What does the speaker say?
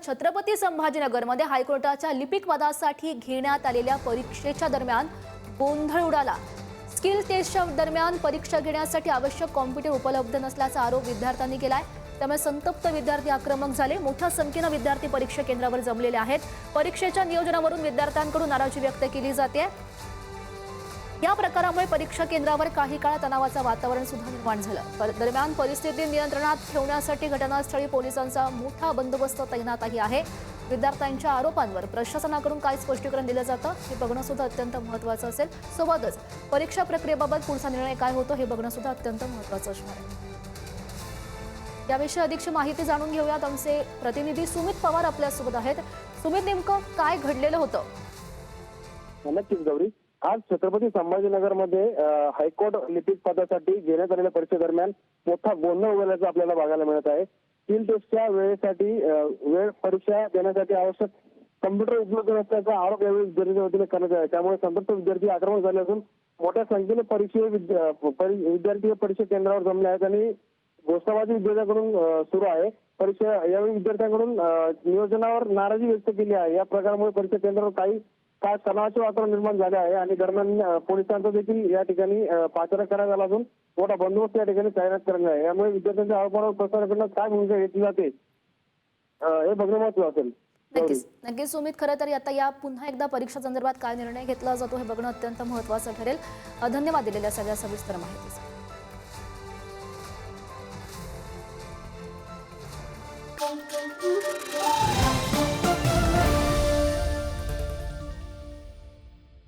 छत्रपती संभाजीनगरमध्ये हायकोर्टाच्या लिपिक पदासाठी घेण्यात आलेल्या परीक्षेच्या दरम्यान गोंधळ उडाला। स्किल टेस्टच्या दरम्यान परीक्षा घेण्यासाठी आवश्यक कॉम्प्युटर उपलब्ध नसल्याचा आरोप विद्यार्थ्यांनी केलाय। त्यामुळे संतप्त विद्यार्थी आक्रमक झाले। मोठ्या संख्येने विद्यार्थी परीक्षा केंद्रावर जमलेले आहेत। परीक्षेच्या नियोजनावरून विद्यार्थ्यांकडून नाराजी व्यक्त केली जाते। या प्रकारामुळे परीक्षा केंद्रावर काही काळ तणावाचं वातावरण सुद्धा निर्माण झालं। दरम्यान परिस्थिती नियंत्रणात ठेवण्यासाठी घटनास्थळी पोलिसांचा मोठा बंदोबस्त तैनातही आहे। विद्यार्थ्यांच्या आरोपांवर प्रशासनाकडून काय स्पष्टीकरण दिलं जातं हे बघणं सुद्धा अत्यंत महत्त्वाचं असेल। सोबतच परीक्षा प्रक्रियेबाबत पुढचा निर्णय काय होतो हे बघणं सुद्धा अत्यंत महत्त्वाचं असणार आहे। याविषयी अधिकची माहिती जाणून घेऊयात। आमचे प्रतिनिधी सुमित पवार आपल्यासोबत आहेत। सुमित, नेमकं काय घडलेलं होतं? नक्कीच गौरी, आज छत्रपती संभाजीनगरमध्ये हायकोर्ट लिपिक पदासाठी घेण्यात आलेल्या परीक्षेदरम्यान मोठा गोंधळ उडाल्याचं आपल्याला बघायला मिळत आहे। स्किल टेस्टच्या वेळेसाठी परीक्षा देण्यासाठी आवश्यक कॉम्प्युटर उपलब्ध नसल्याचा आरोप यावेळी विद्यार्थ्यांच्या वतीने करण्यात आला। त्यामुळे संतप्त विद्यार्थी आक्रमक झाले असून मोठ्या संख्येने विद्यार्थी परीक्षा केंद्रावर जमले आहेत आणि घोषणाबाजी विद्यार्थ्यांकडून सुरू आहे। परीक्षा यावेळी विद्यार्थ्यांकडून नियोजनावर नाराजी व्यक्त केली आहे। या प्रकारामुळे परीक्षा केंद्रावर काही काय तणावाचे वातावरण निर्माण झाले आहे आणि दरम्यान पोलिसांचा देखील या ठिकाणी पाचारण करण्यात आला असून मोठा बंदोबस्त या ठिकाणी तैनात करण्यात आहे। यामुळे विद्यार्थ्यांच्या आरोपांवर प्रशासनाकडून काय भूमिका घेतली जाते हे बघणं महत्त्वाचं असेल। नक्कीच सुमित, खरं तर आता या पुन्हा एकदा परीक्षा संदर्भात काय निर्णय घेतला जातो हे बघणं अत्यंत महत्त्वाचं ठरेल। धन्यवाद दिलेल्या सगळ्या सविस्तर माहितीसाठी।